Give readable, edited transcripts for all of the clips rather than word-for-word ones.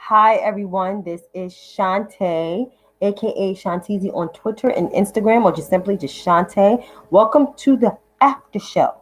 Hi, everyone. This is Shantae, aka Shantizi on Twitter and Instagram, or just simply just Shantae. Welcome to the Aftershow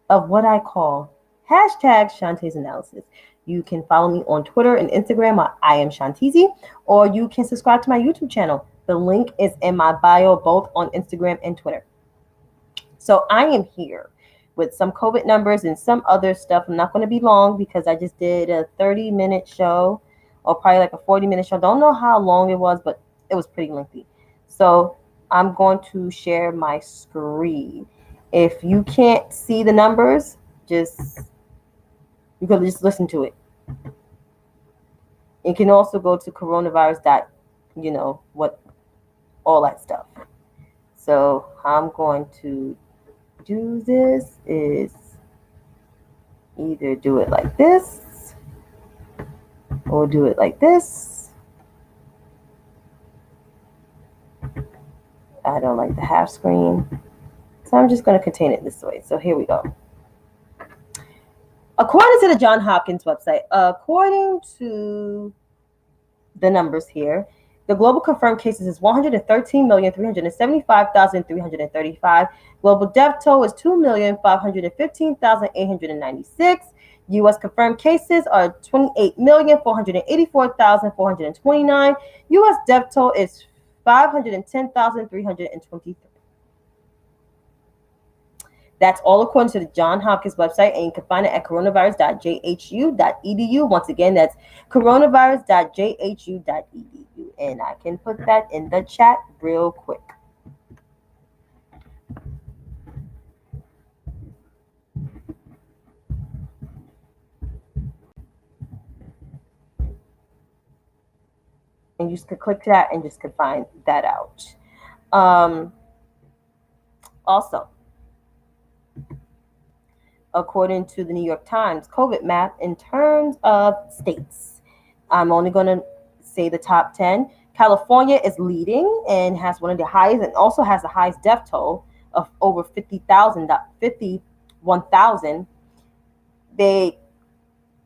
of what I call hashtag Shantae's Analysis. You can follow me on Twitter and Instagram at I am Shantizi, or you can subscribe to my YouTube channel. The link is in my bio, both on Instagram and Twitter. So I am here with some COVID numbers and some other stuff. I'm not going to be long because I just did a 30-minute show, or probably like a 40-minute show. Don't know how long it was, but it was pretty lengthy. So I'm going to share my screen. If you can't see the numbers, you can just listen to it. You can also go to coronavirus. All that stuff. So I'm going to do this is either do it like this or do it like this. I don't like the half screen, so I'm just going to contain it this way. So here we go. According to the Johns Hopkins website, according to the numbers here, the global confirmed cases is 113,375,335. Global death toll is 2,515,896. U.S. confirmed cases are 28,484,429. U.S. death toll is 510,323. That's all according to the Johns Hopkins website, and you can find it at coronavirus.jhu.edu. Once again, that's coronavirus.jhu.edu. And I can put that in the chat real quick. And you just could click that and just could find that out. Also, according to the New York Times COVID map in terms of states, I'm only going to say the top 10. California is leading and has one of the highest, and also has the highest death toll of over 51,000. They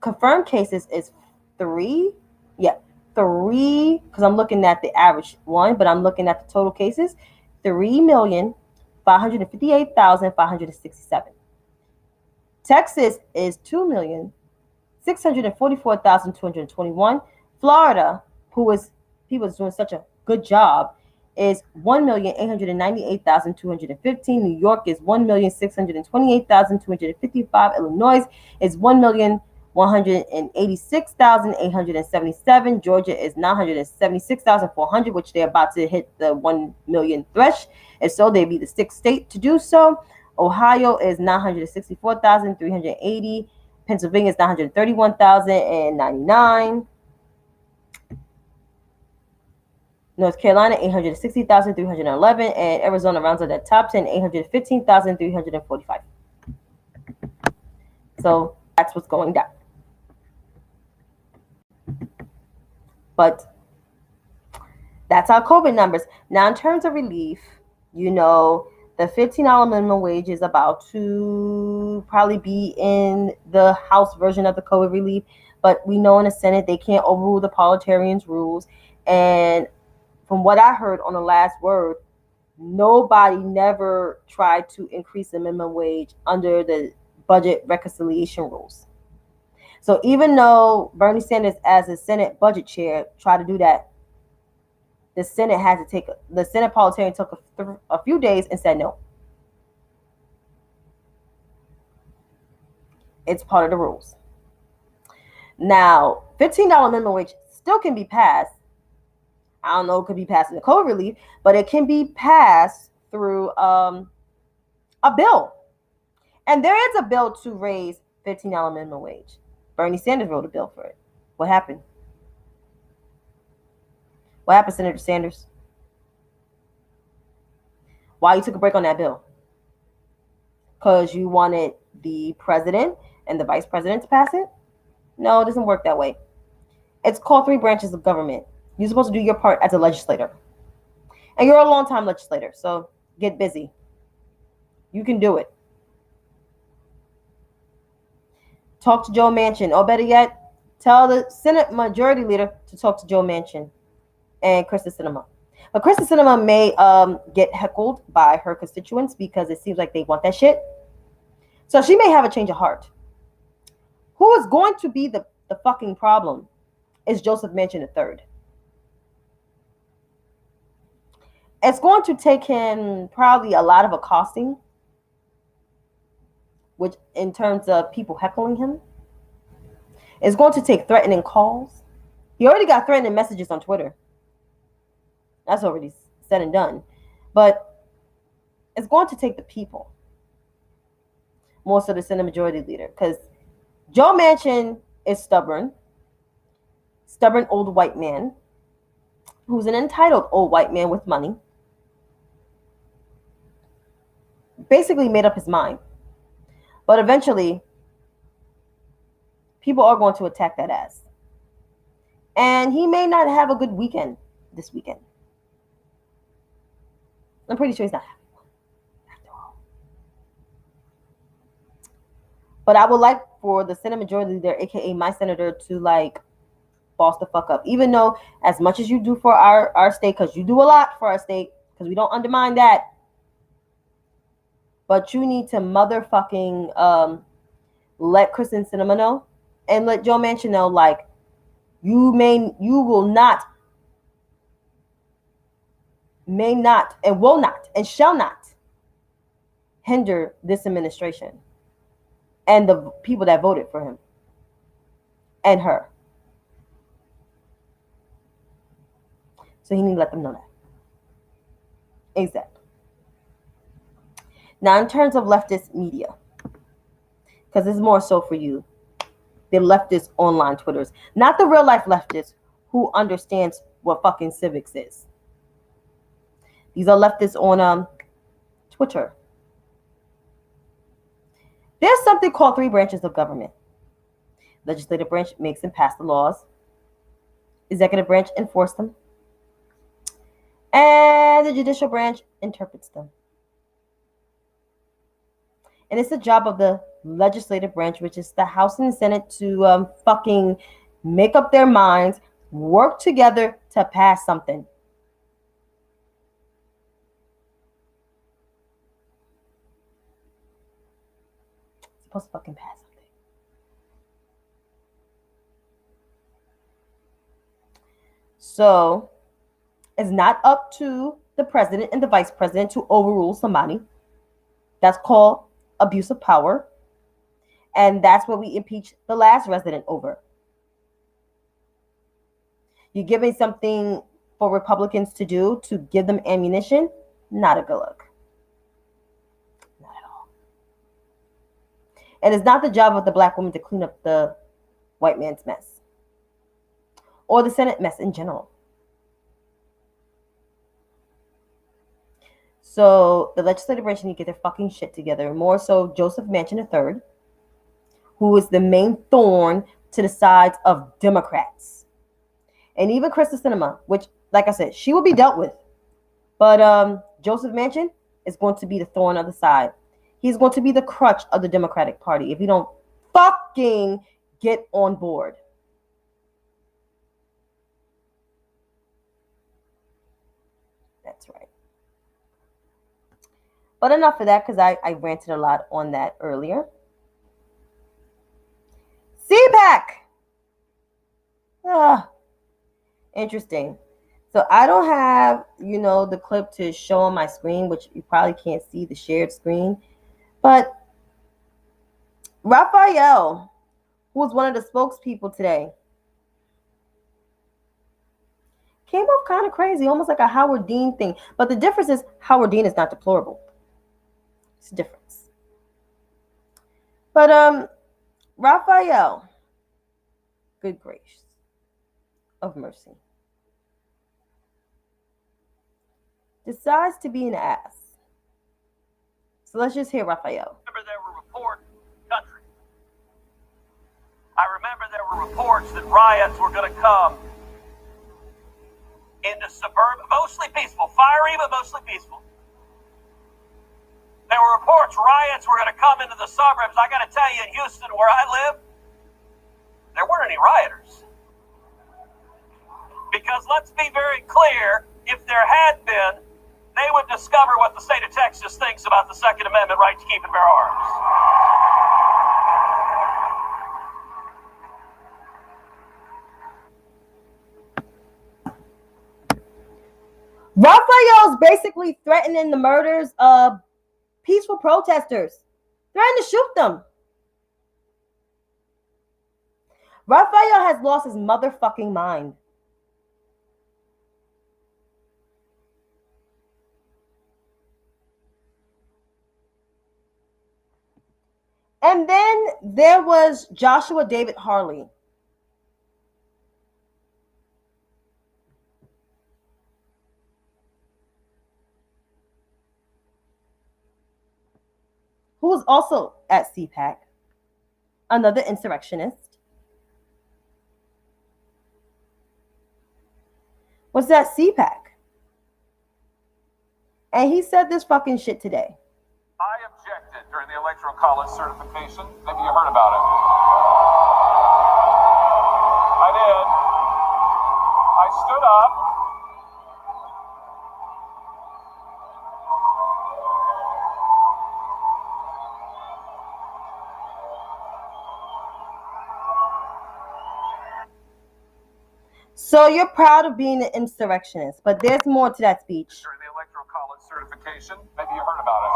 confirmed cases is 3, because I'm looking at the average one, but I'm looking at the total cases, 3,558,567. Texas is 2,644,221. Florida, people is doing such a good job, is 1,898,215. New York is 1,628,255. Illinois is 1,186,877. Georgia is 976,400, which they're about to hit the 1 million thresh, and so they'd be the sixth state to do so. Ohio is 964,380. Pennsylvania is 931,099. North Carolina, 860,311. And Arizona rounds out that top 10, 815,345. So that's what's going down. But that's our COVID numbers. Now, in terms of relief, the $15 minimum wage is about to probably be in the House version of the COVID relief. But we know in the Senate they can't overrule the parliamentarians' rules. And from what I heard on the last word, nobody never tried to increase the minimum wage under the budget reconciliation rules. So even though Bernie Sanders, as a Senate budget chair, tried to do that, the Senate parliamentarian took a few days and said no. It's part of the rules. Now, $15 minimum wage still can be passed. I don't know, it could be passed in the COVID relief, but it can be passed through a bill. And there is a bill to raise $15 minimum wage. Bernie Sanders wrote a bill for it. What happened? What happened, Senator Sanders? Why you took a break on that bill? Because you wanted the president and the vice president to pass it? No, it doesn't work that way. It's called 3 branches of government. You're supposed to do your part as a legislator. And you're a long-time legislator, so get busy. You can do it. Talk to Joe Manchin, or better yet, Tell the Senate Majority Leader to talk to Joe Manchin and Kristen Sinema. But Kristen Sinema may get heckled by her constituents because it seems like they want that shit. So she may have a change of heart. Who is going to be the fucking problem is Joseph Manchin III. It's going to take him probably a lot of accosting, which in terms of people heckling him. It's going to take threatening calls. He already got threatening messages on Twitter. That's already said and done. But it's going to take the people, more so the Senate Majority Leader, because Joe Manchin is stubborn old white man who's an entitled old white man with money. Basically made up his mind. But eventually, people are going to attack that ass. And he may not have a good weekend this weekend. I'm pretty sure he's not having one, after all. But I would like for the Senate Majority Leader, aka my senator, to like boss the fuck up. Even though as much as you do for our state, because you do a lot for our state, because we don't undermine that. But you need to motherfucking let Kristen Sinema know and let Joe Manchin know, like, you will not, may not, and will not, and shall not hinder this administration and the people that voted for him and her. So he need to let them know that. Exactly. Now, in terms of leftist media, because this is more so for you, the leftist online Twitters, not the real life leftists who understands what fucking civics is. These are leftists on Twitter. There's something called 3 branches of government. Legislative branch makes and pass the laws. Executive branch enforce them. And the judicial branch interprets them. And it's the job of the legislative branch, which is the House and the Senate, to fucking make up their minds, work together to pass something. It's supposed to fucking pass something. So it's not up to the president and the vice president to overrule somebody. That's called abuse of power. And that's what we impeached the last resident over. You're giving something for Republicans to do to give them ammunition? Not a good look. Not at all. And it's not the job of the black woman to clean up the white man's mess or the Senate mess in general. So the legislative branch need to get their fucking shit together. More so Joseph Manchin III, who is the main thorn to the sides of Democrats. And even Kristen Sinema, which, like I said, she will be dealt with. But Joseph Manchin is going to be the thorn on the side. He's going to be the crutch of the Democratic Party if you don't fucking get on board. That's right. But enough of that, because I ranted a lot on that earlier. CPAC. Interesting. So I don't have, the clip to show on my screen, which you probably can't see the shared screen. But Raphael, who was one of the spokespeople today, came off kind of crazy, almost like a Howard Dean thing. But the difference is Howard Dean is not deplorable. It's a difference. But Raphael, good grace of mercy, decides to be an ass. So let's just hear Raphael. Remember there were reports, country. I remember there were reports that riots were going to come into suburban, mostly peaceful, fiery but mostly peaceful. There were reports riots were going to come into the suburbs. I got to tell you, in Houston, where I live, there weren't any rioters. Because let's be very clear, if there had been, they would discover what the state of Texas thinks about the Second Amendment right to keep and bear arms. Raphael's basically threatening the murders of peaceful protesters, threatening to shoot them. Raphael has lost his motherfucking mind. And then there was Joshua David Harley. Who was also at CPAC, another insurrectionist, was at CPAC. And he said this fucking shit today. I objected during the Electoral College certification. Maybe you heard about it. I did. I stood up. So you're proud of being an insurrectionist, but there's more to that speech. During the Electoral College certification. Maybe you heard about it.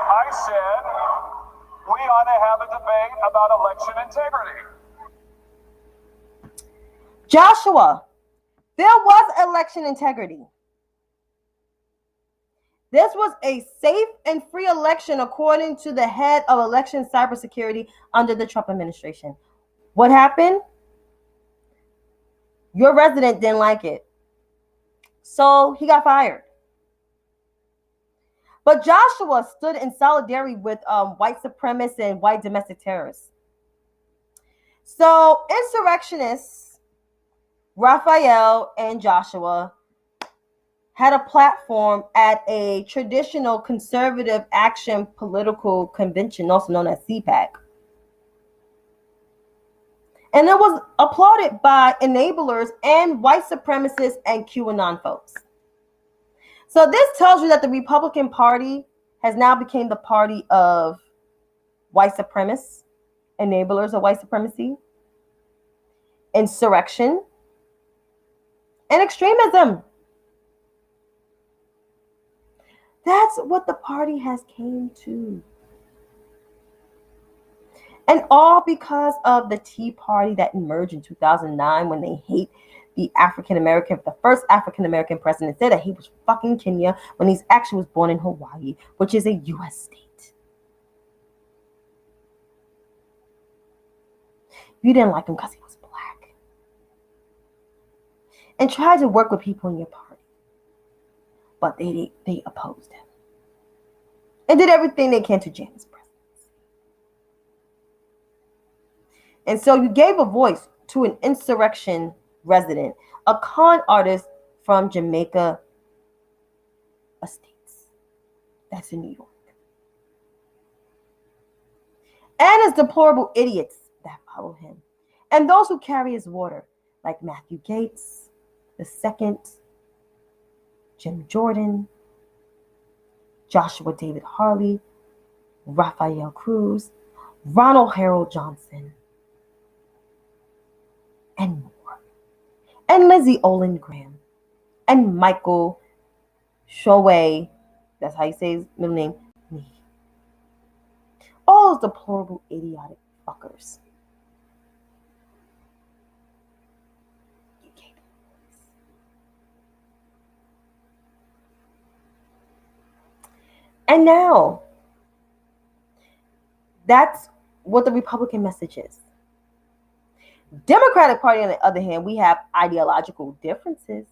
I said we ought to have a debate about election integrity. Joshua, there was election integrity. This was a safe and free election according to the head of election cybersecurity under the Trump administration. What happened? Your resident didn't like it. So he got fired. But Joshua stood in solidarity with white supremacists and white domestic terrorists. So insurrectionists, Raphael and Joshua, had a platform at a traditional conservative action political convention, also known as CPAC. And it was applauded by enablers and white supremacists and QAnon folks. So this tells you that the Republican Party has now become the party of white supremacists, enablers of white supremacy, insurrection, and extremism. That's what the party has came to. And all because of the Tea Party that emerged in 2009 when they hate the first African-American president said that he was fucking Kenya when he actually was born in Hawaii, which is a U.S. state. You didn't like him because he was black. And tried to work with people in your party. But they opposed him. And did everything they can to jam his presidency. And so you gave a voice to an insurrection resident, a con artist from Jamaica Estates. That's in New York. And his deplorable idiots that follow him. And those who carry his water, like Matthew Gaetz, the second, Jim Jordan, Joshua David Harley, Raphael Cruz, Ronald Harold Johnson, and more. And Lizzie Olin Graham, and Michael Showe, that's how you say his middle name, all those deplorable, idiotic fuckers. And now, that's what the Republican message is. Democratic Party, on the other hand, we have ideological differences,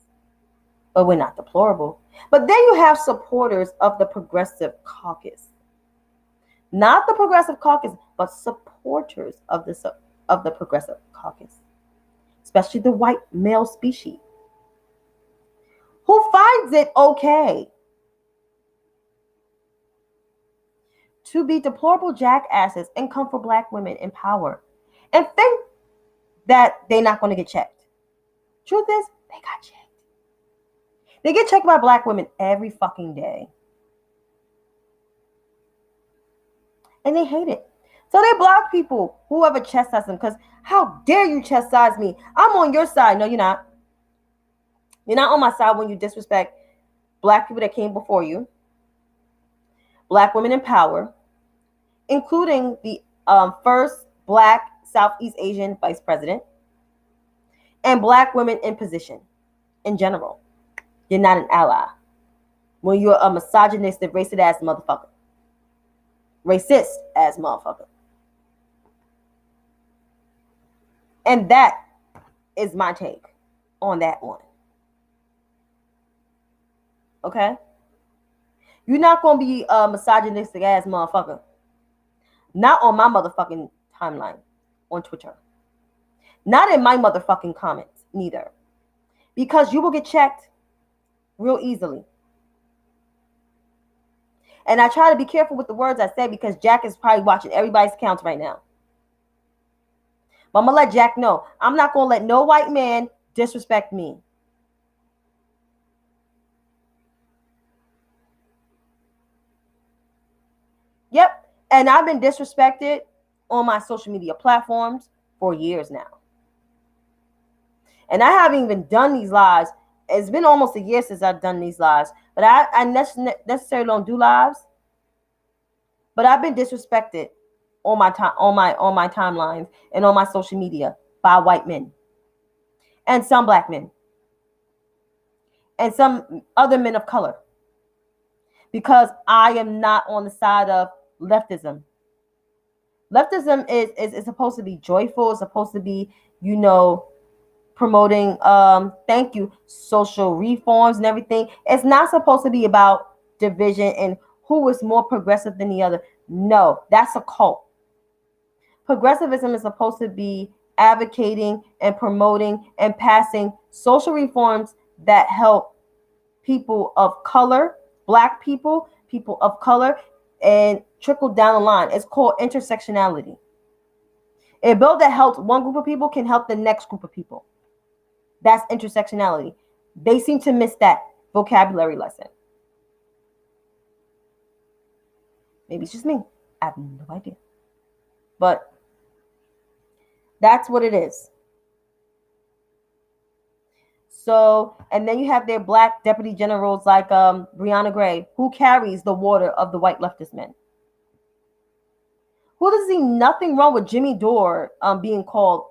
but we're not deplorable. But then you have supporters of the Progressive Caucus. Not the Progressive Caucus, but supporters of the Progressive Caucus, especially the white male species, who find finds it okay to be deplorable jackasses and come for black women in power and think that they're not going to get checked. Truth is, they got checked. They get checked by black women every fucking day. And they hate it. So they block people, whoever chastises them, because how dare you chastise me? I'm on your side. No, you're not. You're not on my side when you disrespect black people that came before you, black women in power, including the first black Southeast Asian vice president, and black women in position in general. You're not an ally when you're a misogynistic, racist ass motherfucker. Racist ass motherfucker. And that is my take on that one. Okay? You're not going to be a misogynistic ass motherfucker. Not on my motherfucking timeline on Twitter. Not in my motherfucking comments, neither. Because you will get checked real easily. And I try to be careful with the words I say because Jack is probably watching everybody's accounts right now. But I'm going to let Jack know. I'm not going to let no white man disrespect me. Yep. And I've been disrespected on my social media platforms for years now. And I haven't even done these lives. It's been almost a year since I've done these lives. But I necessarily don't do lives. But I've been disrespected on my timelines and on my social media by white men. And some black men. And some other men of color. Because I am not on the side of leftism. Leftism is supposed to be joyful. It's supposed to be, promoting, social reforms and everything. It's not supposed to be about division and who is more progressive than the other. No, that's a cult. Progressivism is supposed to be advocating and promoting and passing social reforms that help people of color, black people, people of color, and trickle down the line. It's called intersectionality. A bill that helps one group of people can help the next group of people. That's intersectionality. They seem to miss that vocabulary lesson. Maybe it's just me. I have no idea. But that's what it is. So, and then you have their black deputy generals like Breonna Gray, who carries the water of the white leftist men. Who does see nothing wrong with Jimmy Dore being called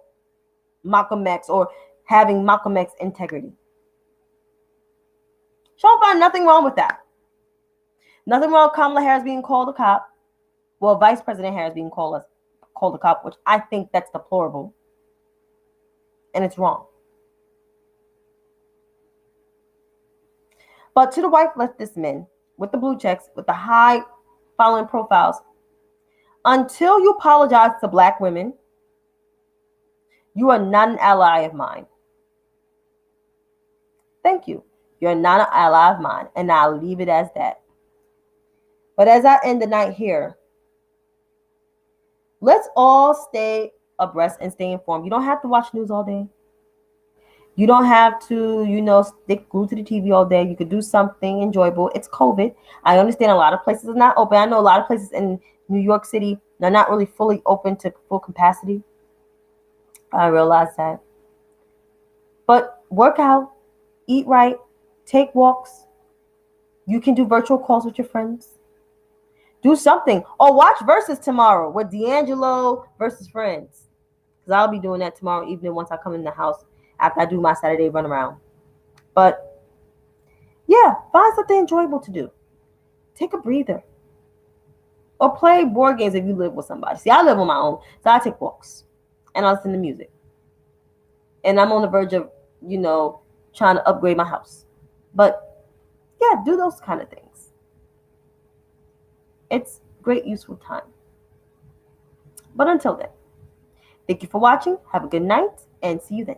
Malcolm X or having Malcolm X integrity? She'll find nothing wrong with that. Nothing wrong with Kamala Harris being called a cop. Well, Vice President Harris being called a cop, which I think that's deplorable. And it's wrong. But to the white leftist men with the blue checks, with the high following profiles, until you apologize to black women, you are not an ally of mine. Thank you. You're not an ally of mine, and I'll leave it as that. But as I end the night here, let's all stay abreast and stay informed. You don't have to watch news all day. You don't have to, stick glued to the TV all day. You could do something enjoyable. It's COVID. I understand a lot of places are not open. I know a lot of places in New York City are not really fully open to full capacity. I realize that. But work out, eat right, take walks. You can do virtual calls with your friends. Do something. Or watch Versus tomorrow with D'Angelo versus Friends. Because I'll be doing that tomorrow evening once I come in the house after I do my Saturday run around. But yeah, find something enjoyable to do. Take a breather. Or play board games if you live with somebody. See, I live on my own, so I take walks. And I listen to music. And I'm on the verge of, trying to upgrade my house. But yeah, do those kind of things. It's great, useful time. But until then, thank you for watching. Have a good night and see you then.